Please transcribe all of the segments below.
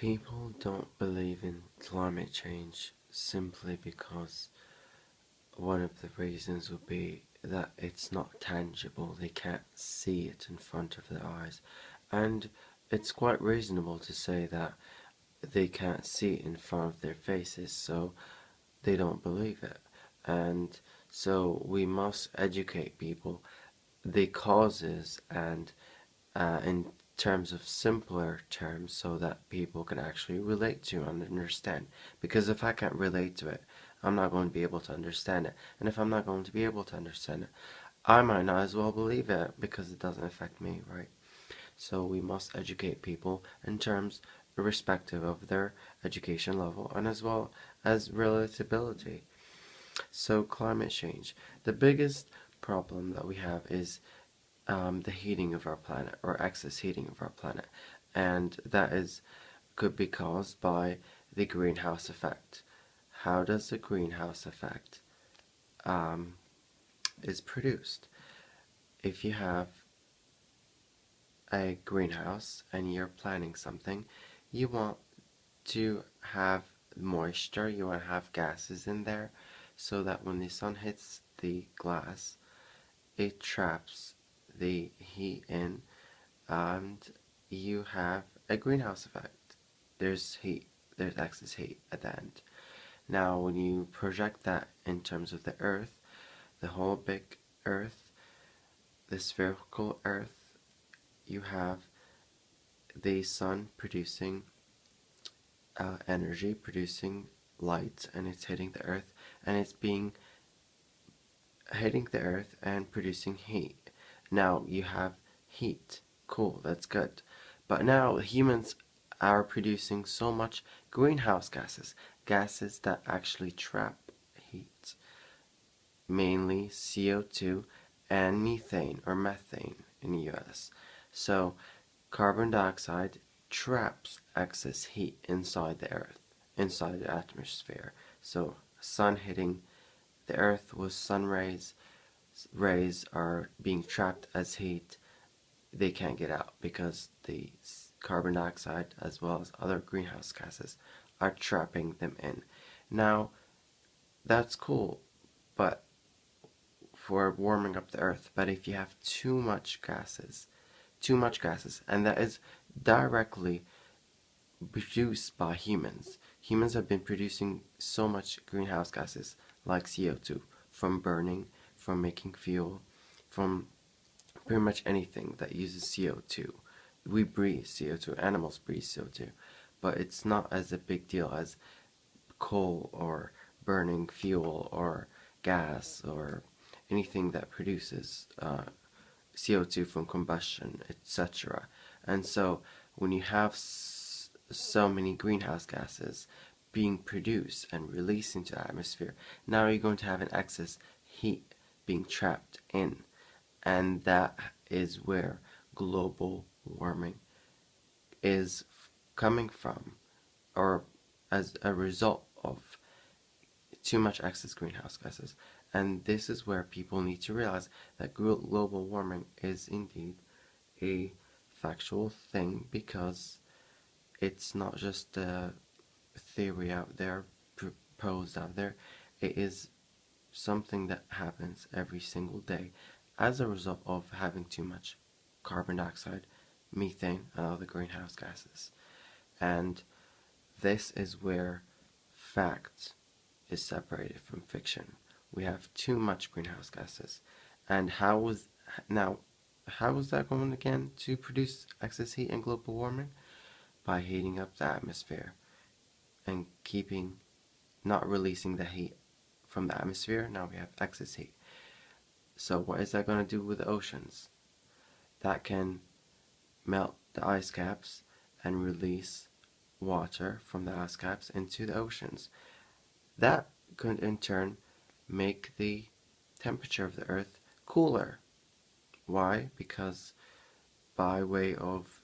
People don't believe in climate change simply because one of the reasons would be that it's not tangible, they can't see it in front of their eyes. And it's quite reasonable to say that they can't see it in front of their faces, so they don't believe it. And so we must educate people the causes and in terms of simpler terms so that people can actually relate to and understand. Because if I can't relate to it, I'm not going to be able to understand it. And if I'm not going to be able to understand it, I might not as well believe it because it doesn't affect me, right? So we must educate people in terms irrespective of their education level and as well as relatability. So climate change. The biggest problem that we have is the heating of our planet or excess heating of our planet, and that is could be caused by the greenhouse effect. How does the greenhouse effect um, is produced? If you have a greenhouse and you're planting something, you want to have moisture, you want to have gases in there so that when the sun hits the glass, it traps the heat in and you have a greenhouse effect. There's heat, there's excess heat at the end. Now, when you project that in terms of the Earth, the whole big Earth, the spherical Earth, you have the sun producing energy, producing light, and it's hitting the Earth, and it's being hitting the Earth and producing heat. Now you have heat. Cool, that's good. But now humans are producing so much greenhouse gases, gases that actually trap heat, mainly CO2 and methane or methane in the US. So carbon dioxide traps excess heat inside the earth, inside the atmosphere. So sun hitting the earth with sun rays are being trapped as heat. They can't get out because the carbon dioxide as well as other greenhouse gases are trapping them in. Now, that's cool, but for warming up the earth, but if you have too much gases, and that is directly produced by humans. Humans have been producing so much greenhouse gases like CO2 from burning, from making fuel, from pretty much anything that uses CO2. We breathe CO2, animals breathe CO2, but it's not as a big deal as coal or burning fuel or gas or anything that produces CO2 from combustion, etc. And so when you have so many greenhouse gases being produced and released into the atmosphere, now you're going to have an excess heat being trapped in. And that is where global warming is coming from, or as a result of too much excess greenhouse gases. And this is where people need to realize that global warming is indeed a factual thing because it's not just a theory out there, proposed out there. It is something that happens every single day as a result of having too much carbon dioxide, methane, and other greenhouse gases. And this is where fact is separated from fiction. We have too much greenhouse gases. And now how is that going again to produce excess heat and global warming? By heating up the atmosphere and keeping not releasing the heat from the atmosphere. Now we have excess heat. So what is that going to do with the oceans? That can melt the ice caps and release water from the ice caps into the oceans. That could in turn make the temperature of the earth cooler. Why? Because by way of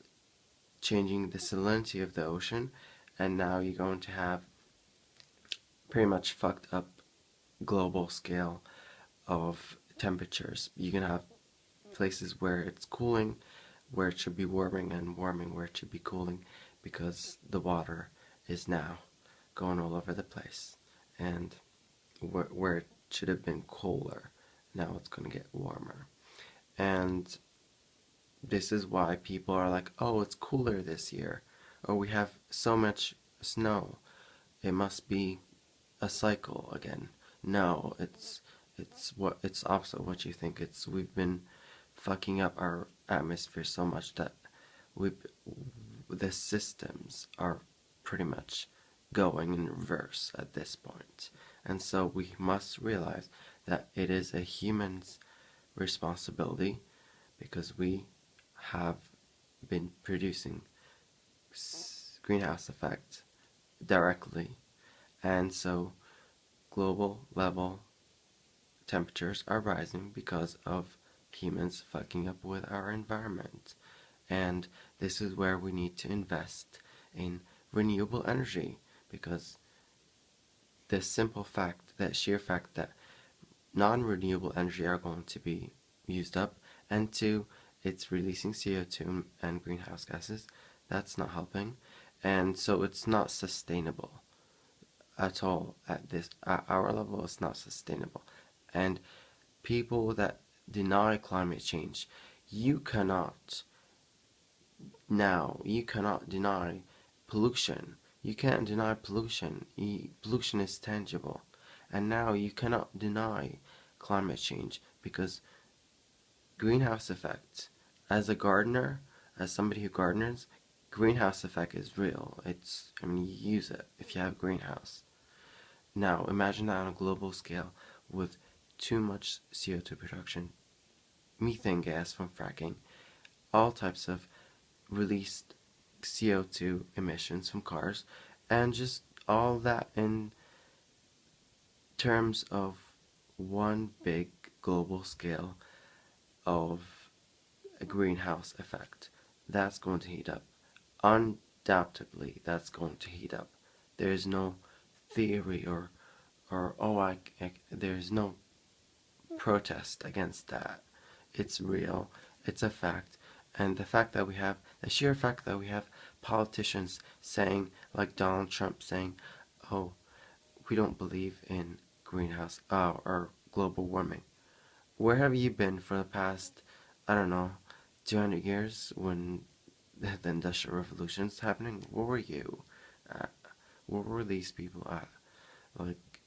changing the salinity of the ocean, and now you're going to have pretty much fucked up global scale of temperatures. You can have places where it's cooling, where it should be warming, and warming where it should be cooling, because the water is now going all over the place, and where it should have been cooler, now it's going to get warmer. And this is why people are like, oh, it's cooler this year, or we have so much snow, it must be a cycle again. No, it's opposite what you think. We've been fucking up our atmosphere so much that we the systems are pretty much going in reverse at this point. And so we must realize that it is a human's responsibility, because we have been producing greenhouse effect directly, and so global level temperatures are rising because of humans fucking up with our environment. And this is where we need to invest in renewable energy, because the simple fact, that sheer fact that non-renewable energy are going to be used up, and two, it's releasing CO2 and greenhouse gases, that's not helping. And so it's not sustainable at all. At our level, it's not sustainable. And people that deny climate change, you cannot deny pollution. You can't deny pollution. Pollution is tangible. And now you cannot deny climate change, because greenhouse effect, as a gardener, as somebody who gardeners, greenhouse effect is real. You use it if you have a greenhouse. Now, imagine that on a global scale with too much CO2 production, methane gas from fracking, all types of released CO2 emissions from cars, and just all that in terms of one big global scale of a greenhouse effect. That's going to heat up. Undoubtedly, that's going to heat up. There's no theory or there's no protest against that. It's real. It's a fact. And the sheer fact that we have politicians saying, like Donald Trump saying, oh, we don't believe in greenhouse or global warming. Where have you been for the past, I don't know, 200 years when the Industrial Revolution's happening? Where were you at? Where were these people at? Like,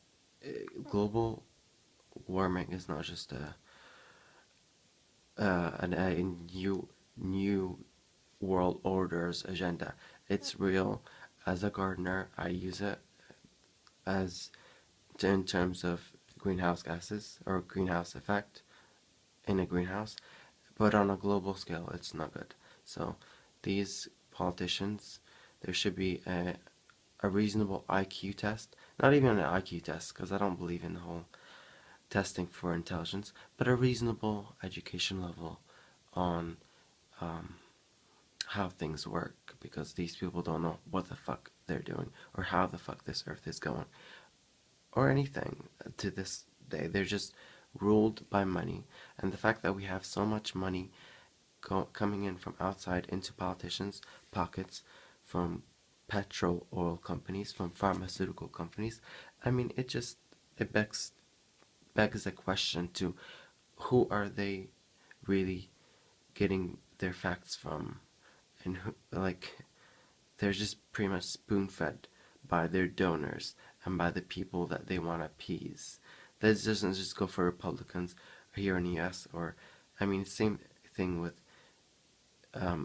global warming is not just a new world orders agenda. It's real. As a gardener, I use it as in terms of greenhouse gases or greenhouse effect in a greenhouse, but on a global scale, it's not good. So these politicians, there should be a reasonable IQ test, not even an IQ test, because I don't believe in the whole testing for intelligence, but a reasonable education level on how things work, because these people don't know what the fuck they're doing or how the fuck this earth is going or anything to this day. They're just ruled by money, and the fact that we have so much money coming in from outside into politicians' pockets, from petrol oil companies, from pharmaceutical companies, it begs a question to who are they really getting their facts from, and they're just pretty much spoon-fed by their donors and by the people that they want to appease. That doesn't just go for Republicans here in the U.S. Same thing with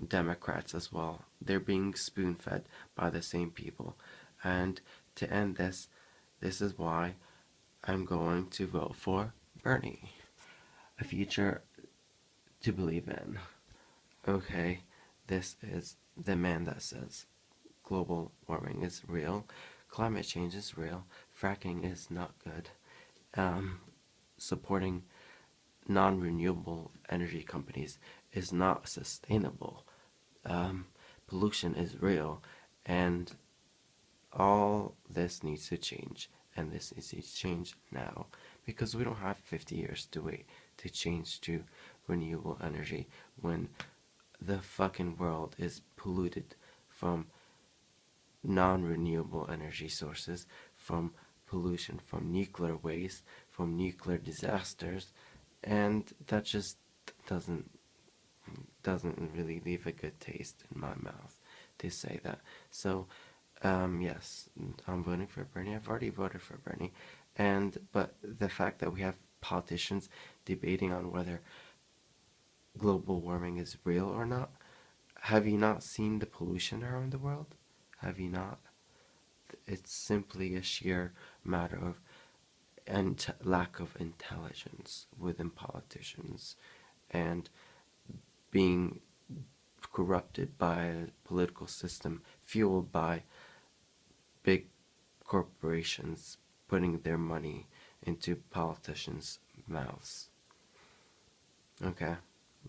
Democrats as well. They're being spoon-fed by the same people. And to end this is why I'm going to vote for Bernie. A future to believe in. Okay, this is the man that says global warming is real, climate change is real, fracking is not good, supporting non-renewable energy companies is not sustainable, pollution is real, and all this needs to change, and this needs to change now, because we don't have 50 years to wait to change to renewable energy when the fucking world is polluted from non-renewable energy sources, from pollution, from nuclear waste, from nuclear disasters, and that just doesn't really leave a good taste in my mouth to say that. So, yes, I'm voting for Bernie. I've already voted for Bernie, but the fact that we have politicians debating on whether global warming is real or not. Have you not seen the pollution around the world? Have you not? It's simply a sheer matter of lack of intelligence within politicians and being corrupted by a political system fueled by big corporations putting their money into politicians' mouths. Okay,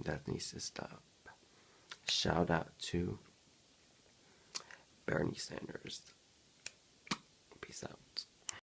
that needs to stop. Shout out to Bernie Sanders.